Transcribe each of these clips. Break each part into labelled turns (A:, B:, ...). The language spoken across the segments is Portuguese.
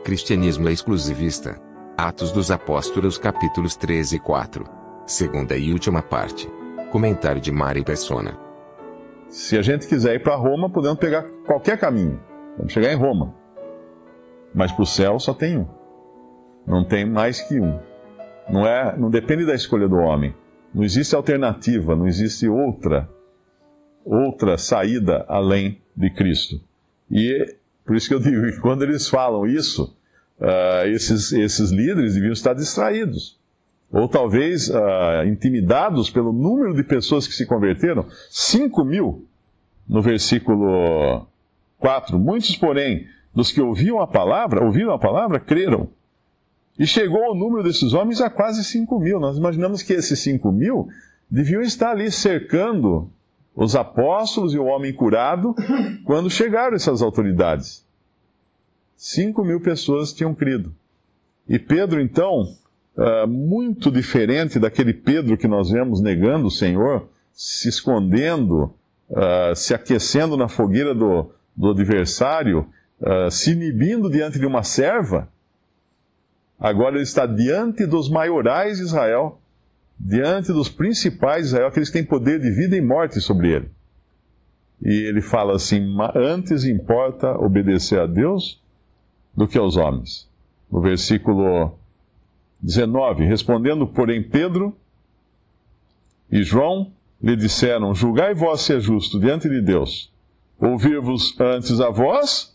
A: cristianismo é exclusivista. Atos dos Apóstolos capítulos 13 e 4. Segunda e última parte. Comentário de Mari Persona.
B: Se a gente quiser ir para Roma, podemos pegar qualquer caminho. Vamos chegar em Roma. Mas para o céu só tem um. Não tem mais que um. Não depende da escolha do homem. Não existe alternativa, não existe outra saída além de Cristo. E por isso que eu digo que quando eles falam isso, esses líderes deviam estar distraídos. Ou talvez intimidados pelo número de pessoas que se converteram. 5.000 no versículo 4. Muitos, porém, dos que ouviram a palavra, creram. E chegou o número desses homens a quase 5.000. Nós imaginamos que esses 5.000 deviam estar ali cercando os apóstolos e o homem curado quando chegaram essas autoridades. 5.000 pessoas tinham crido. E Pedro, então, muito diferente daquele Pedro que nós vemos negando o Senhor, se escondendo, se aquecendo na fogueira do adversário, se inibindo diante de uma serva, agora ele está diante dos maiorais de Israel, diante dos principais de Israel, aqueles que têm poder de vida e morte sobre ele. E ele fala assim: antes importa obedecer a Deus do que aos homens. No versículo 19, respondendo, porém, Pedro e João lhe disseram: julgai vós ser justo diante de Deus, ouvir-vos antes a vós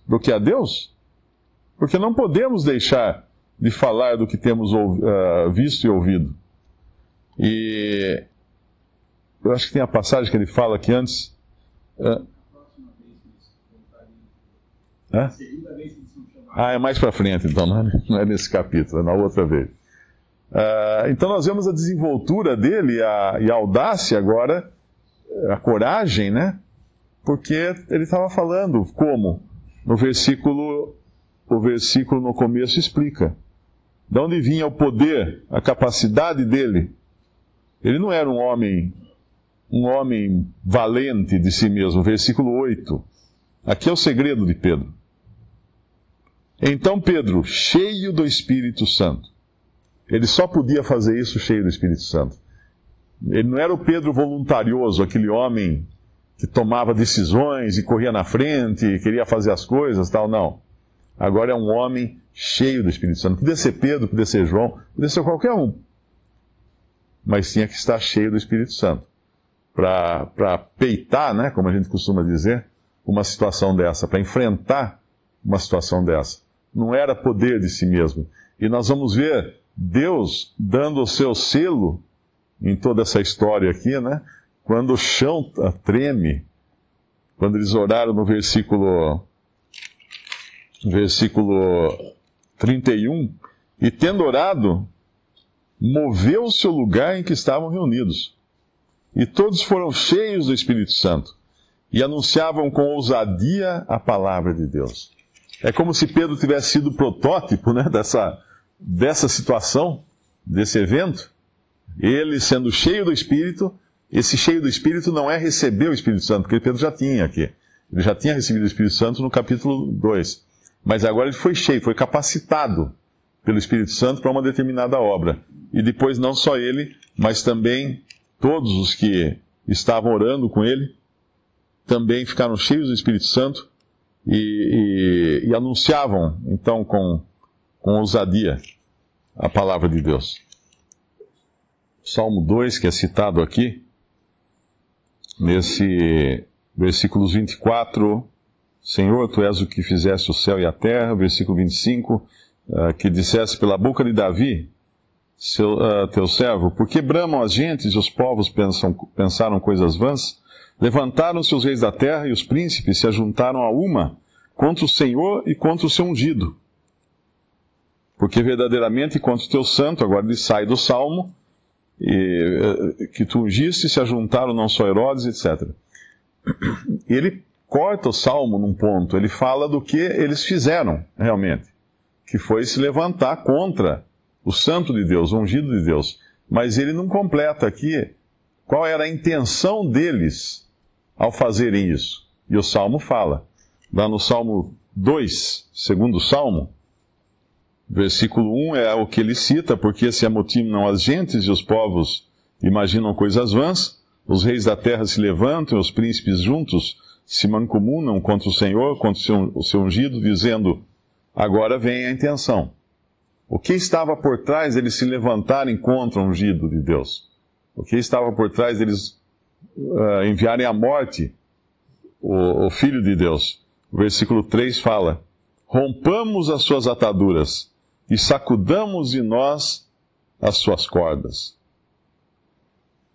B: do que a Deus? Porque não podemos deixar de falar do que temos visto e ouvido. E eu acho que tem a passagem que ele fala aqui antes. É mais para frente, então, não é nesse capítulo, é na outra vez. Então nós vemos a desenvoltura dele e a audácia agora, a coragem, né? Porque ele estava falando como? O versículo no começo explica. De onde vinha o poder, a capacidade dele? Ele não era um homem valente de si mesmo. Versículo 8. Aqui é o segredo de Pedro. Então Pedro, cheio do Espírito Santo. Ele só podia fazer isso cheio do Espírito Santo. Ele não era o Pedro voluntarioso, aquele homem que tomava decisões e corria na frente e queria fazer as coisas, tal, não. Agora é um homem cheio do Espírito Santo. Podia ser Pedro, podia ser João, podia ser qualquer um. Mas tinha que estar cheio do Espírito Santo. Para peitar, né, como a gente costuma dizer, uma situação dessa, para enfrentar uma situação dessa. Não era poder de si mesmo. E nós vamos ver Deus dando o seu selo em toda essa história aqui, né? Quando o chão treme, quando eles oraram no versículo 31, e tendo orado, moveu-se o lugar em que estavam reunidos. E todos foram cheios do Espírito Santo e anunciavam com ousadia a palavra de Deus. É como se Pedro tivesse sido o protótipo, né, dessa situação, desse evento. Ele sendo cheio do Espírito. Esse cheio do Espírito não é receber o Espírito Santo, porque Pedro já tinha aqui. Ele já tinha recebido o Espírito Santo no capítulo 2. Mas agora ele foi cheio, foi capacitado pelo Espírito Santo para uma determinada obra. E depois não só ele, mas também todos os que estavam orando com ele, também ficaram cheios do Espírito Santo e anunciavam, então, com ousadia a palavra de Deus. Salmo 2, que é citado aqui, nesse versículos 24, Senhor, Tu és o que fizeste o céu e a terra, versículo 25, que disseste pela boca de Davi, teu servo, porque bramam as gentes e os povos pensaram coisas vãs? Levantaram-se os reis da terra e os príncipes se ajuntaram a uma contra o Senhor e contra o seu ungido. Porque verdadeiramente contra o teu santo, agora ele sai do Salmo, que tu ungiste, se ajuntaram não só Herodes, etc. Ele corta o Salmo num ponto, ele fala do que eles fizeram, realmente, que foi se levantar contra o santo de Deus, o ungido de Deus. Mas ele não completa aqui qual era a intenção deles ao fazerem isso. E o Salmo fala, lá no Salmo 2, segundo Salmo, versículo 1 é o que ele cita: porque se amotinam as gentes e os povos imaginam coisas vãs, os reis da terra se levantam, os príncipes juntos se mancomunam contra o Senhor, contra o seu ungido, dizendo: agora vem a intenção. O que estava por trás deles se levantarem contra o ungido de Deus? O que estava por trás deles enviarem à morte o Filho de Deus? O versículo 3 fala: rompamos as suas ataduras e sacudamos de nós as suas cordas.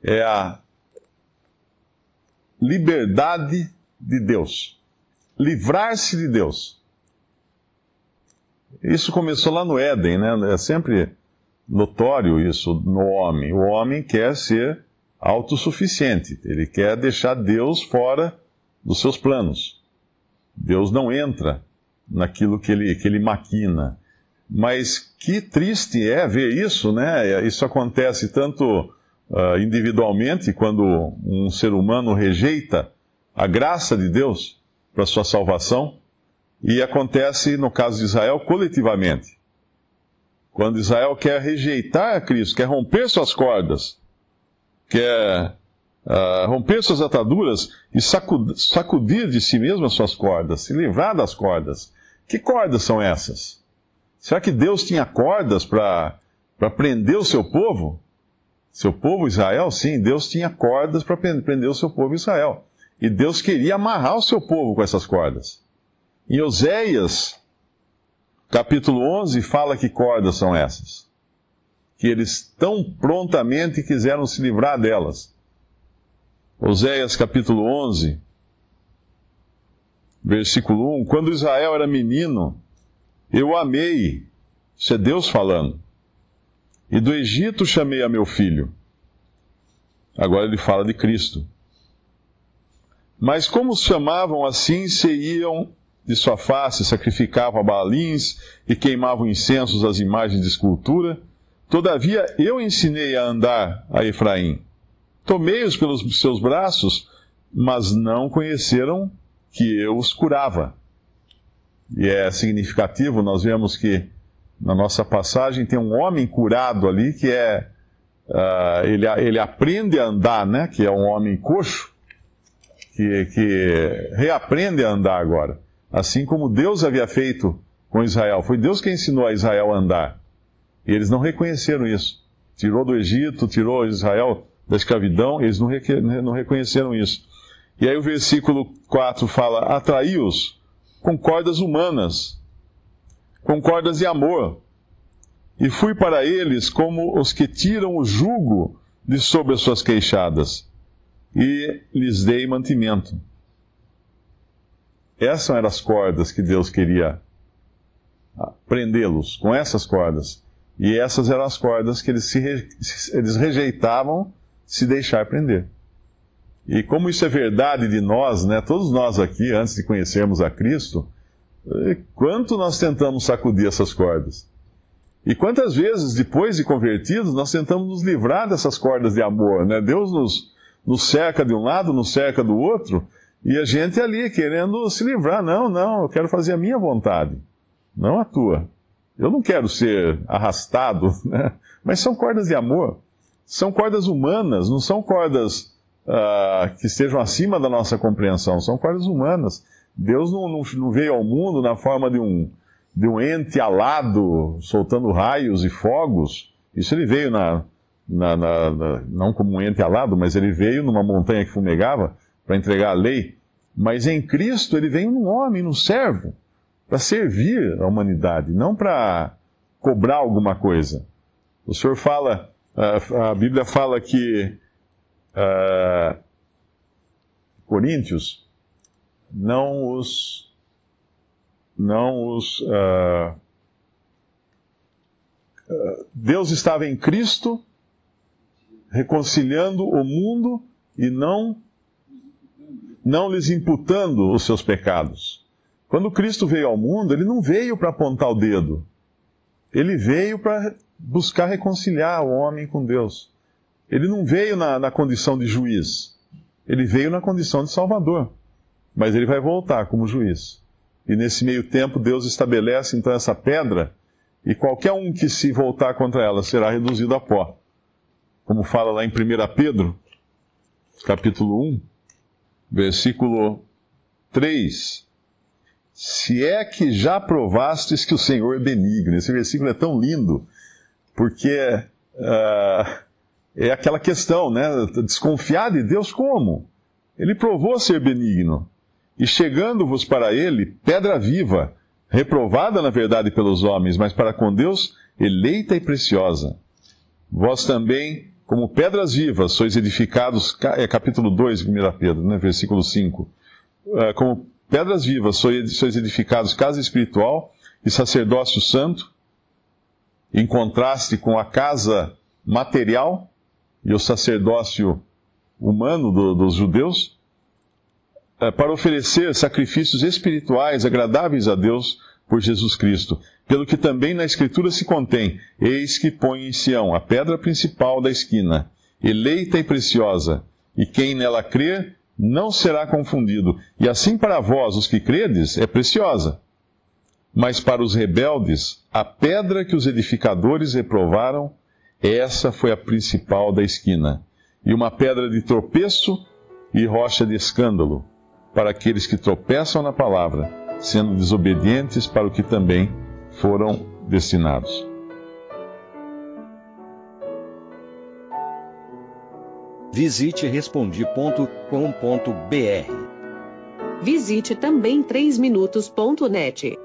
B: É a liberdade de Deus. Livrar-se de Deus. Isso começou lá no Éden, né? É sempre notório isso no homem. O homem quer ser autossuficiente. Ele quer deixar Deus fora dos seus planos. Deus não entra naquilo que ele maquina. Mas que triste é ver isso, né? Isso acontece tanto individualmente, quando um ser humano rejeita a graça de Deus para sua salvação, e acontece, no caso de Israel, coletivamente. Quando Israel quer rejeitar a Cristo, quer romper suas cordas, quer romper suas ataduras e sacudir de si mesmo as suas cordas, se livrar das cordas. Que cordas são essas? Será que Deus tinha cordas para prender o seu povo? Seu povo Israel? Sim, Deus tinha cordas para prender o seu povo Israel. E Deus queria amarrar o seu povo com essas cordas. Em Oséias, capítulo 11, fala que cordas são essas. Que eles tão prontamente quiseram se livrar delas. Oséias, capítulo 11, versículo 1. Quando Israel era menino, eu o amei. Isso é Deus falando. E do Egito chamei a meu filho. Agora ele fala de Cristo. Mas como os chamavam assim, se iam de sua face, sacrificavam a Baalins e queimavam incensos às imagens de escultura. Todavia eu ensinei a andar a Efraim. Tomei-os pelos seus braços, mas não conheceram que eu os curava. E é significativo, nós vemos que na nossa passagem tem um homem curado ali, que ele aprende a andar, né? Que é um homem coxo, que reaprende a andar agora. Assim como Deus havia feito com Israel. Foi Deus que ensinou a Israel a andar. E eles não reconheceram isso. Tirou do Egito, tirou Israel da escravidão, eles não reconheceram isso. E aí o versículo 4 fala: atraí-os com cordas humanas, com cordas de amor, e fui para eles como os que tiram o jugo de sobre as suas queixadas, e lhes dei mantimento. Essas eram as cordas que Deus queria prendê-los, com essas cordas. E essas eram as cordas que eles rejeitavam se deixar prender. E como isso é verdade de nós, né? Todos nós aqui, antes de conhecermos a Cristo, quanto nós tentamos sacudir essas cordas? E quantas vezes, depois de convertidos, nós tentamos nos livrar dessas cordas de amor, né? Deus nos cerca de um lado, nos cerca do outro, e a gente ali querendo se livrar. Não, eu quero fazer a minha vontade, não a tua. Eu não quero ser arrastado, né? Mas são cordas de amor, são cordas humanas, não são cordas que estejam acima da nossa compreensão, são cordas humanas. Deus não veio ao mundo na forma de um ente alado, soltando raios e fogos. Isso ele veio não como um ente alado, mas ele veio numa montanha que fumegava para entregar a lei. Mas em Cristo ele veio num homem, num servo, para servir a humanidade, não para cobrar alguma coisa. O Senhor fala, a Bíblia fala que Coríntios Deus estava em Cristo reconciliando o mundo e não lhes imputando os seus pecados. Quando Cristo veio ao mundo, ele não veio para apontar o dedo. Ele veio para buscar reconciliar o homem com Deus. Ele não veio na condição de juiz. Ele veio na condição de salvador. Mas ele vai voltar como juiz. e nesse meio tempo Deus estabelece então essa pedra, e qualquer um que se voltar contra ela será reduzido a pó. Como fala lá em 1 Pedro, capítulo 1, versículo 3. Se é que já provastes que o Senhor é benigno. Esse versículo é tão lindo, porque é aquela questão, né? Desconfiar de Deus como? Ele provou ser benigno. E chegando-vos para ele, pedra viva, reprovada na verdade pelos homens, mas para com Deus, eleita e preciosa. Vós também, como pedras vivas, sois edificados, capítulo 2 de 1 Pedro, né, versículo 5. Como pedras vivas, sois edificados casa espiritual e sacerdócio santo, em contraste com a casa material e o sacerdócio humano dos judeus, para oferecer sacrifícios espirituais agradáveis a Deus por Jesus Cristo. Pelo que também na Escritura se contém: eis que põe em Sião a pedra principal da esquina, eleita e preciosa, e quem nela crer não será confundido. E assim para vós, os que credes, é preciosa. Mas para os rebeldes, a pedra que os edificadores reprovaram, essa foi a principal da esquina, e uma pedra de tropeço e rocha de escândalo, para aqueles que tropeçam na palavra, sendo desobedientes para o que também foram destinados.
C: Visite Respondi.com.br.
D: Visite também 3minutos.net.